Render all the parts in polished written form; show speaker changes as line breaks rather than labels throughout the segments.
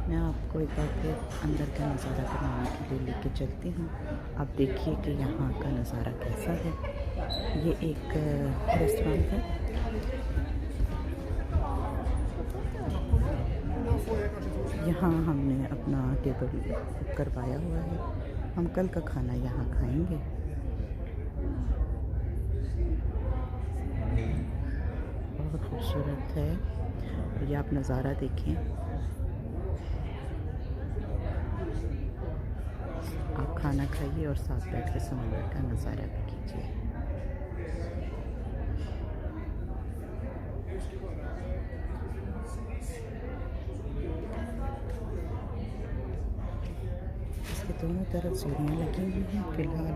मैं आपको एक बार फिर अंदर का नज़ारा करवाने के लिए लेके चलती हूँ। आप देखिए कि यहाँ का नज़ारा कैसा है। ये एक रेस्टोरेंट है। यहाँ हमने अपना टेबल बुक करवाया हुआ है। हम कल का खाना यहाँ खाएंगे। बहुत खूबसूरत है और ये आप नज़ारा देखें। आप खाना खाइए और साथ बैठ के समुद्र का नज़ारा भी कीजिए। इसके दोनों तरफ सीढ़ियाँ लगी हुई हैं। फ़िलहाल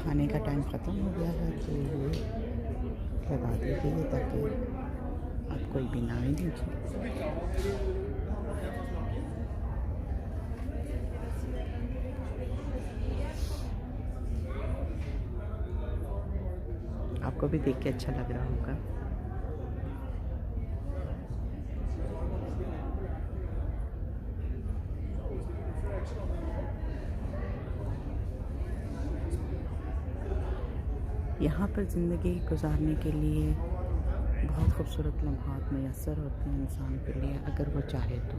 खाने का टाइम ख़त्म हो गया है तो ये लगा दी गई है ताकि आप कोई भी ना ही लीजिए। आपको भी देख के अच्छा लग रहा होगा। यहाँ पर ज़िंदगी गुजारने के लिए बहुत खूबसूरत लम्हात मैसर होते हैं इंसान के लिए, अगर वो चाहे तो।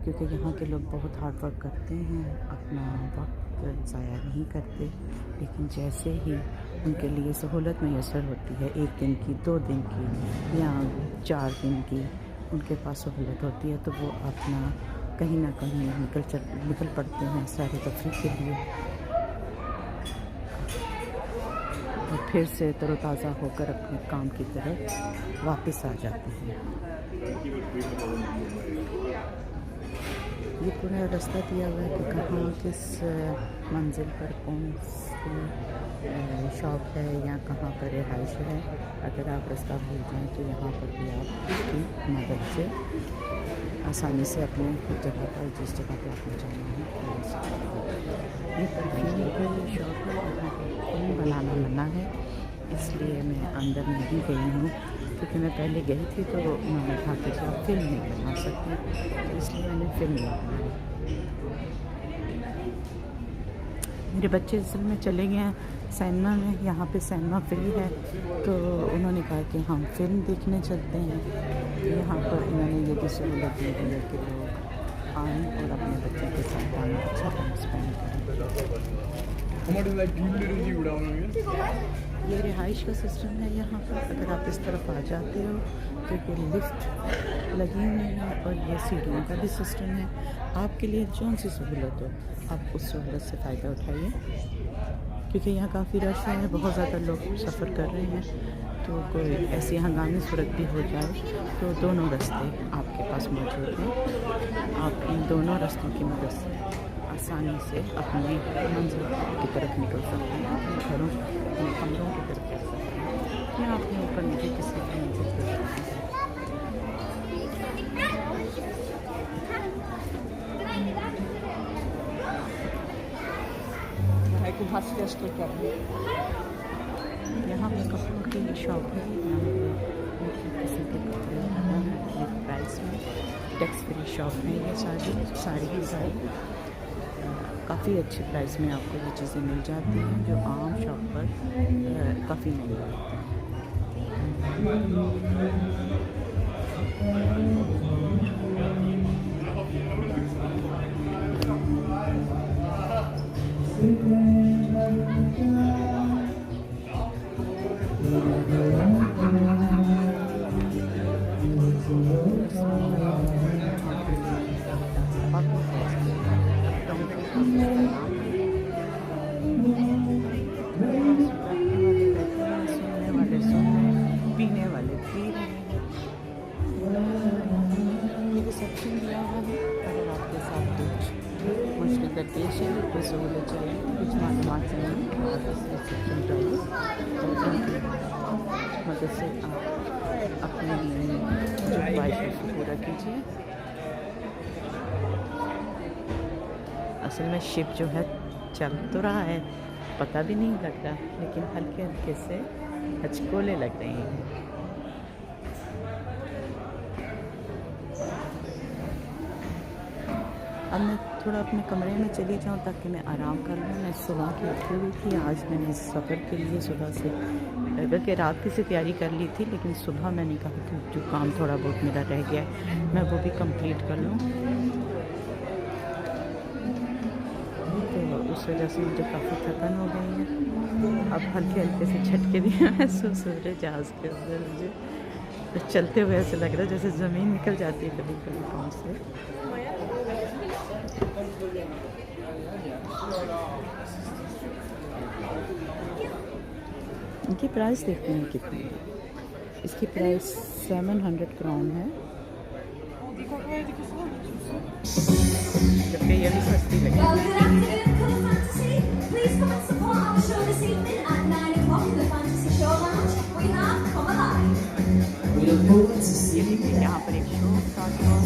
क्योंकि यहाँ के लोग बहुत हार्ड वर्क करते हैं, अपना वक्त ज़ाया नहीं करते, लेकिन जैसे ही उनके लिए सहूलत मैसर होती है, 1 दिन की, 2 दिन की या 4 दिन की उनके पास सहूलत होती है, तो वो अपना कहीं ना कहीं निकल पड़ते हैं सैर तफरीह के लिए और फिर से तरोताज़ा होकर अपने काम की तरफ वापस आ जाते हैं। ये पूरा रास्ता दिया हुआ है कि कहाँ किस मंजिल पर कौन सी शॉप है या कहाँ पर रिहाइश है। अगर आप रास्ता भूल जाएँ तो यहाँ पर भी आप इसकी मदद से आसानी से अपने जगह पर, जिस जगह पर आपको जाना है, ये परफ्यूम की शॉप है। यहाँ परफ्यूम बनाना मना है, इसलिए मैं अंदर नहीं गई हूँ। क्योंकि मैं पहले गई थी तो उन्होंने कहा कि आप फिल्म नहीं बना सकते, तो इसलिए मैंने फिल्म नहीं बनाई। मेरे बच्चे असल में चले गए हैं सिनेमा में। यहाँ पे सिनेमा फ्री है तो उन्होंने कहा कि हम फिल्म देखने चलते हैं। यहाँ पर इन्होंने ये भी सहूलत दी है कि लोग आएँ और अपने बच्चों के साथ आएँ, अच्छा टाइम स्पेंड करें। ये रिहाइश का सिस्टम है यहाँ पर। अगर आप इस तरफ आ जाते हो तो ये लिफ्ट लगी हुई है और ये सीढ़ियों का भी सिस्टम है। आपके लिए जौन सी सहूलत हो आप उस सहूलत से फ़ायदा उठाइए, क्योंकि यहाँ काफ़ी रश है, बहुत ज़्यादा लोग सफ़र कर रहे हैं। तो कोई ऐसी हंगामी सूरत भी हो जाए तो दोनों रास्ते आपके पास मौजूद हैं। आप इन दोनों रास्तों की मदद से आसानी से अपनी मंजिल की तरफ निकल सकते हैं, अपने घरों, अपने कमरों की तरफ जा सकते हैं या अपने ऊपर नीचे किसी की मंजिल पर सकते हैं। यहाँ पर कपड़ों की शॉप है। यहाँ पर किसी के कपड़े हैं प्राइस में, टैक्स फ्री शॉप है। ये सारी की सारी काफ़ी अच्छे प्राइस में आपको ये चीज़ें मिल जाती हैं, जो आम शॉप पर काफ़ी महंगी होती हैं। पीने वाले पी रहे हैं। ये रिसेप्शन दिया हुआ है। अगर आपके साथ कुछ मुश्किल दरपेश है, कोई सहूलत चाहिए, कुछ मालूमात चाहिए, आप इस रिसेप्शन पर मदद से आप अपनी जो ख्वाहिश को पूरा कीजिए। असल में शिप जो है चल तो रहा है, पता भी नहीं लग रहा, लेकिन हल्के हल्के से हचकोले लग रहे हैं। अब मैं थोड़ा अपने कमरे में चली जाऊँ ताकि मैं आराम कर लूँ। मैं सुबह की उठी हुई थी। आज मैंने सफ़र के लिए सुबह से, बल्कि रात की से तैयारी कर ली थी, लेकिन सुबह मैंने कहा कि जो काम थोड़ा बहुत मेरा रह गया है मैं वो भी कंप्लीट कर लूँ। तो उस वजह से मुझे काफ़ी थकान हो गई है। अब हल्के हल्के से झटके भी महसूस हो रहे जहाज़ के अंदर मुझे। तो चलते हुए ऐसे लग रहा है जैसे ज़मीन निकल जाती है कभी कभी पाँव से। इनकी प्राइस देखते हैं कितनी है। इसकी प्राइस 700 क्राउन है, जबकि ये भी सस्ती लगी। ये देखिए यहाँ पर एक शो स्टार्ट हुआ है।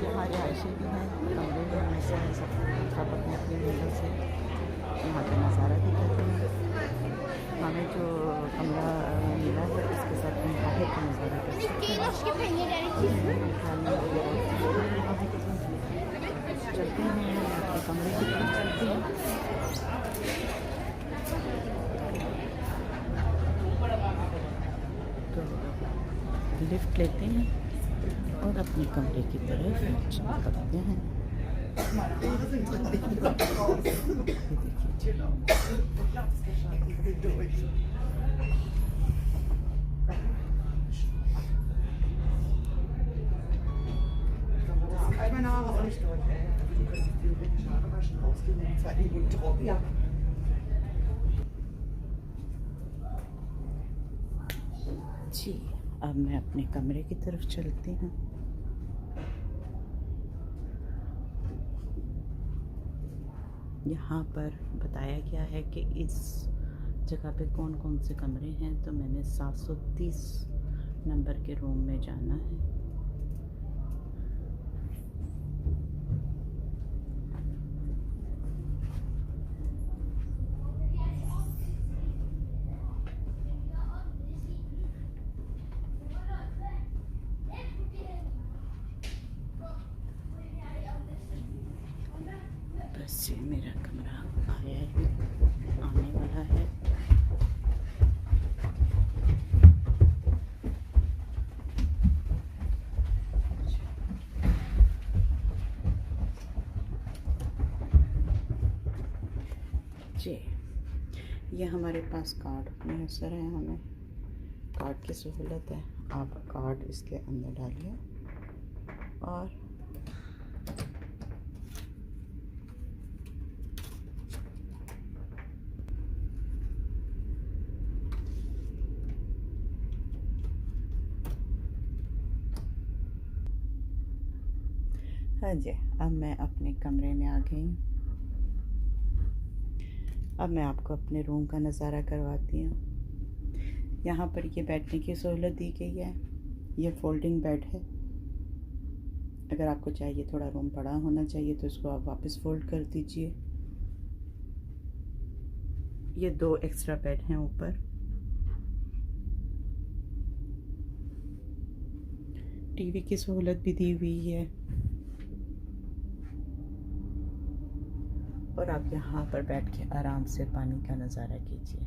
यहाँ रिहायशी भी हैं, कमरे भी हमेशा हैं, सब अपनी अपनी जगह से यहाँ का नज़ारा दिखाते हैं। हमें जो कमरा मिला है उसके साथ हम बाहर का नज़ारा कर सकते हैं। चलते हैं अपने कमरे की तरफ चलते हैं। तो लिफ्ट लेते हैं और अपने कमरे की तरफ चलते हैं। जी, अब मैं अपने कमरे की तरफ चलती हूँ। यहाँ पर बताया गया है कि इस जगह पे कौन कौन से कमरे हैं, तो मैंने 730 नंबर के रूम में जाना है। बस ये मेरा कमरा आया है, आने वाला है। जी, ये हमारे पास कार्ड मैसर है, हमें कार्ड की सहूलत है। आप कार्ड इसके अंदर डालिए और हाँ जी, अब मैं अपने कमरे में आ गई हूँ। अब मैं आपको अपने रूम का नज़ारा करवाती हूँ। यहाँ पर ये बैठने की सहूलत दी गई है। ये फोल्डिंग बेड है। अगर आपको चाहिए थोड़ा रूम बड़ा होना चाहिए तो इसको आप वापस फोल्ड कर दीजिए। ये 2 एक्स्ट्रा बेड हैं ऊपर। टीवी की सहूलत भी दी हुई है और आप यहाँ पर बैठ के आराम से पानी का नज़ारा कीजिए।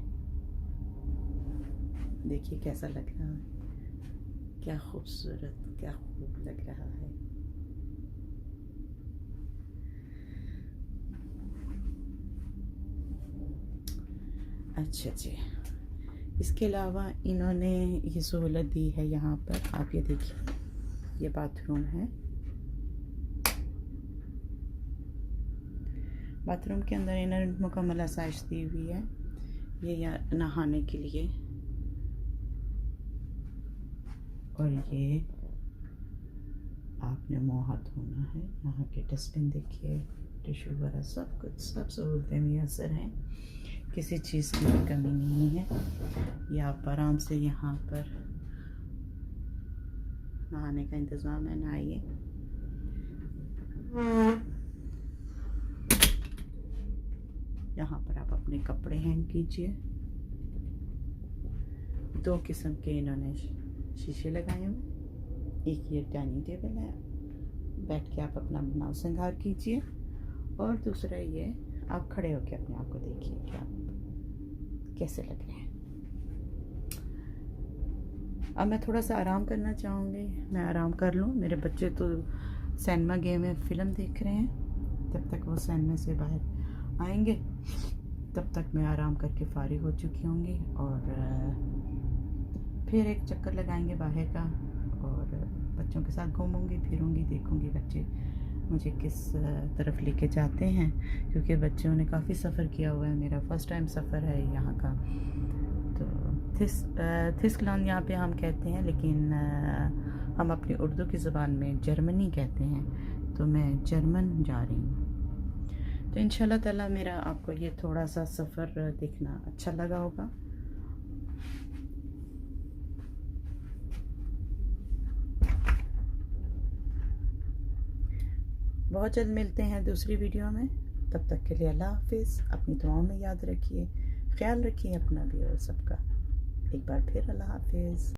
देखिए कैसा लग रहा है, क्या खूबसूरत, क्या खूब लग रहा है। अच्छा जी, इसके अलावा इन्होंने ये सहूलत दी है यहाँ पर। आप ये देखिए, ये बाथरूम है। बाथरूम के अंदर इन्होंने मुकम्मल आसाइश दी हुई है। ये यहाँ नहाने के लिए, और ये आपने मुँह हाथ धोना है। यहाँ के डस्टबिन देखिए, टिश्यू वगैरह सब कुछ, सब सहूलतें मुयसर हैं, किसी चीज़ की भी कमी नहीं है। ये आप आराम से यहाँ पर नहाने का इंतज़ाम है, नहाइए। यहाँ पर आप अपने कपड़े हैंग कीजिए। 2 किस्म के इन्होंने शीशे लगाए हुए। एक ये डाइनिंग टेबल है, बैठ के आप अपना बनाव श्रृंगार कीजिए, और दूसरा ये आप खड़े होकर अपने आप को देखिए कि आप कैसे लग रहे हैं। अब मैं थोड़ा सा आराम करना चाहूँगी, मैं आराम कर लूँ। मेरे बच्चे तो सिनेमा गए में फ़िल्म देख रहे हैं। जब तक वो सिनेमा से बाहर आएंगे तब तक मैं आराम करके फारिग हो चुकी होंगी, और फिर एक चक्कर लगाएंगे बाहर का, और बच्चों के साथ घूमूंगी फिरूंगी, देखूंगी बच्चे मुझे किस तरफ लेके जाते हैं, क्योंकि बच्चों ने काफ़ी सफ़र किया हुआ है। मेरा फ़र्स्ट टाइम सफ़र है यहाँ का। तो थिस्कलैंड यहाँ पे हम कहते हैं, लेकिन हम अपनी उर्दू की ज़बान में जर्मनी कहते हैं। तो मैं जर्मन जा रही हूँ। तो इंशाल्लाह ताला मेरा आपको ये थोड़ा सा सफ़र देखना अच्छा लगा होगा। बहुत जल्द मिलते हैं दूसरी वीडियो में। तब तक के लिए अल्लाह हाफिज़। अपनी दुआओं में याद रखिए, ख्याल रखिए अपना भी और सबका। एक बार फिर अल्लाह हाफिज़।